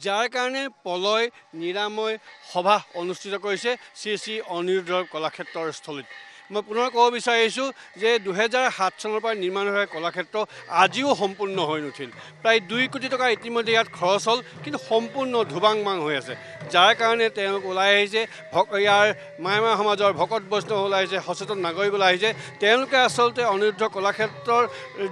যাৰ কাৰণে পলয় নিৰাময় সভা অনুষ্ঠিত কৰিছে শ্ৰী শ্ৰী অনিৰুদ্ধ কলাক্ষেত্ৰৰ স্থলীত। মই পুনৰ ক'ব বিচাৰিছোঁ যে 2007 চনৰ পৰা নিৰ্মাণ হোৱা কলাক্ষেত্ৰ আজিও সম্পূৰ্ণ হৈ নুঠিল। প্ৰায় 2 কোটি টকা ইতিমধ্যে ইয়াত খৰচ হ'ল, কিন্তু সম্পূৰ্ণ ধুবাংমাং হৈ আছে। যাৰ কাৰণে তেওঁলোক ওলাই আহিছে, ইয়াৰ মায়মা সমাজৰ ভকত বৈষ্ণৱ ওলাই আহিছে, সচেতন নাগৰিক ওলাই আহিছে। তেওঁলোকে আচলতে অনিৰুদ্ধ কলাক্ষেত্ৰৰ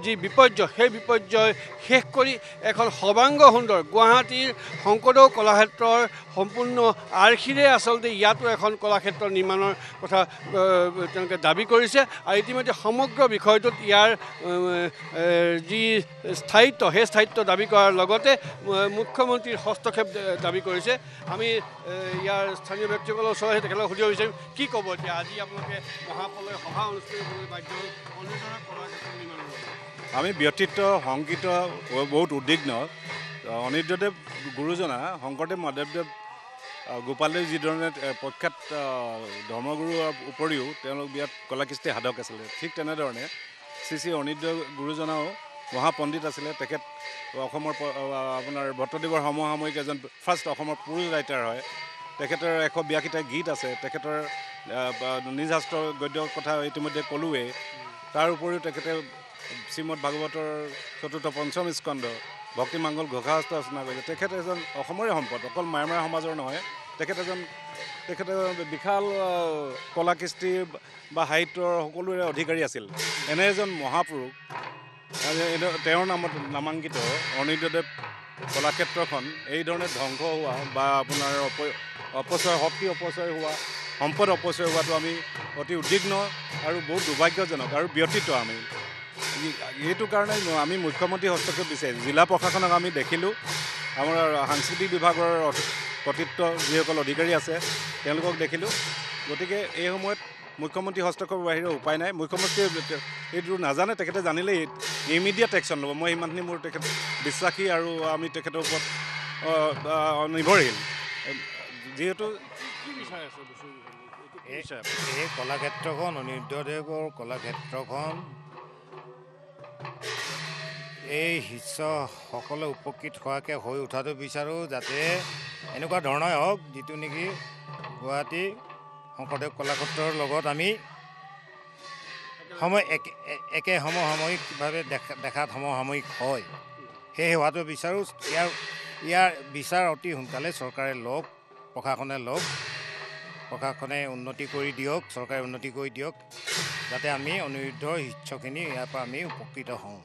যি বিপৰ্যয়, সেই বিপৰ্যয় শেষ কৰি এখন সৰ্বাংগ সুন্দৰ গুৱাহাটীৰ শংকৰদেৱ কলাক্ষেত্ৰৰ সম্পূৰ্ণ আৰ্হিৰে আচলতে ইয়াতো এখন কলাক্ষেত্ৰ নিৰ্মাণৰ কথা তেওঁলোকে দাবী কৰিছে। আৰু ইতিমধ্যে সমগ্ৰ বিষয়টোত ইয়াৰ যি স্থায়িত্ব, সেই স্থায়িত্ব দাবী কৰাৰ লগতে মুখ্যমন্ত্ৰীৰ হস্তক্ষেপ দাবী কৰিছে। আমি ইয়াৰ স্থানীয় ব্যক্তিসকলৰ ওচৰত তেখেতক সুধিব বিচাৰিম, কি ক'ব এতিয়া আজি আপোনালোকে মহাপলয় সভা অনুষ্ঠিত কৰিবলৈ বাধ্য হ'ল অনিৰুদ্ধ কলাক্ষেত্ৰ নিৰ্মাণৰ বাবে? আমি ব্যতীত শংকিত, বহুত উদ্বিগ্ন। অনিৰুদ্ধদেৱ গুৰুজনা শংকৰদেৱ মাধৱদেৱ গোপালদেৱ যিধৰণে প্ৰখ্যাত ধৰ্মগুৰুৰ উপৰিও তেওঁলোক বিৰাট কলাকৃষ্টি সাধক আছিলে, ঠিক তেনেধৰণে শ্ৰী শ্ৰী অনিৰুদ্ধ গুৰুজনাও মহাপণ্ডিত আছিলে। তেখেত অসমৰ আপোনাৰ ভট্টদেৱৰ সমসাময়িক এজন ফাৰ্ষ্ট অসমৰ পুৰুষ ৰাইটাৰ হয়। তেখেতৰ 182টা গীত আছে। তেখেতৰ নিজ শাস্ত্ৰ গদ্যৰ কথা ইতিমধ্যে ক'লোৱেই। তাৰ উপৰিও তেখেতে শ্ৰীমদ ভাগৱতৰ 4ৰ্থ 5ম স্কন্ধ ভক্তিমাংগল ঘোষাশাস্ত্ৰ ৰচনা কৰিছে। তেখেত এজন অসমৰে সম্পদ, অকল মায়মাৰ সমাজৰ নহয়। তেখেতে বিশাল কলাকৃষ্টি বা সাহিত্যৰ সকলোৰে অধিকাৰী আছিল। এনে এজন মহাপুৰুষ, তেওঁৰ নামত নামাংকিত অনিৰুদ্ধদেৱ কলাক্ষেত্ৰখন এই ধৰণে ধ্বংস হোৱা বা আপোনাৰ অপচয়, শক্তি অপচয় হোৱা, সম্পদ অপচয় হোৱাটো আমি অতি উদ্বিগ্ন আৰু বহুত দুৰ্ভাগ্যজনক আৰু ব্যতীত। আমি এইটো কাৰণে আমি মুখ্যমন্ত্ৰীৰ হস্তক্ষেপ বিচাৰিছোঁ। জিলা প্ৰশাসনক আমি দেখিলোঁ, আমাৰ সাংস্কৃতিক বিভাগৰ কৰ্তৃত্ব যিসকল অধিকাৰী আছে তেওঁলোকক দেখিলোঁ। গতিকে এই সময়ত মুখ্যমন্ত্ৰী হস্তক্ষেপৰ বাহিৰে উপায় নাই। মুখ্যমন্ত্ৰীয়ে এইটো নাজানে, তেখেতে জানিলে ইমিডিয়েট একশ্যন ল'ব। মই ইমানখিনি মোৰ তেখেত বিশ্বাসী আৰু আমি তেখেতৰ ওপৰত নিৰ্ভৰশীল। যিহেতু এই কলাক্ষেত্ৰখন, অনিৰুদ্ধদেৱৰ কলাক্ষেত্ৰখন এই শিষ্যসকলে উপকৃত হোৱাকৈ হৈ উঠাটো বিচাৰোঁ, যাতে এনেকুৱা ধৰণে হওক যিটো নেকি গুৱাহাটী শংকৰদেৱ কলাক্ষেত্ৰৰ লগত আমি একে সমসাময়িকভাৱে দেখাত সমসাময়িক হয়, সেই হোৱাটো বিচাৰোঁ। ইয়াৰ বিচাৰ অতি সোনকালে চৰকাৰে লওক, প্ৰশাসনে উন্নতি কৰি দিয়ক, চৰকাৰে উন্নতি কৰি দিয়ক, যাতে আমি অনিৰুদ্ধৰ শিষ্যখিনি ইয়াৰ পৰা আমি উপকৃত হওঁ।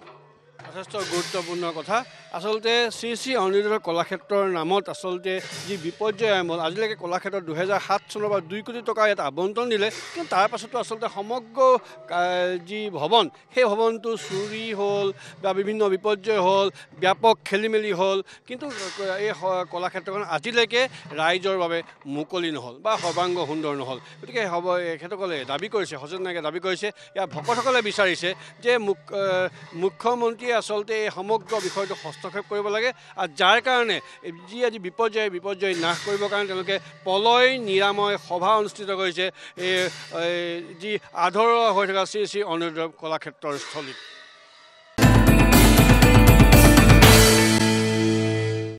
যথেষ্ট গুৰুত্বপূৰ্ণ কথা। আচলতে শ্ৰী শ্ৰী অনিৰুদ্ধ কলাক্ষেত্ৰৰ নামত আচলতে যি বিপৰ্যয় আৰম্ভ হ'ল, আজিলৈকে কলাক্ষেত্ৰত 2007 চনৰ পৰা 2 কোটি টকা ইয়াত আবণ্টন দিলে, কিন্তু তাৰ পাছতো আচলতে সমগ্ৰ যি ভৱন, সেই ভৱনটো চুৰি হ'ল বা বিভিন্ন বিপৰ্যয় হ'ল, ব্যাপক খেলি মেলি হ'ল। কিন্তু এই কলাক্ষেত্ৰখন আজিলৈকে ৰাইজৰ বাবে মুকলি নহ'ল বা সৰ্বাংগ সুন্দৰ নহ'ল। গতিকে এখেতসকলে দাবী কৰিছে, সচেতন নাগৰিকে দাবী কৰিছে, ইয়াৰ ভকতসকলে বিচাৰিছে যে মুখ্যমন্ত্ৰীয়ে আচলতে এই সমগ্ৰ বিষয়টো হস্তক্ষেপ কৰিব লাগে। আৰু যাৰ কাৰণে যি আজি বিপৰ্যয় নাশ কৰিবৰ কাৰণে তেওঁলোকে পলয় নিৰাময় সভা অনুষ্ঠিত কৰিছে এই যি আধৰুৱা হৈ থকা শ্ৰী শ্ৰী অনিৰুদ্ধ কলাক্ষেত্ৰৰ স্থলীত।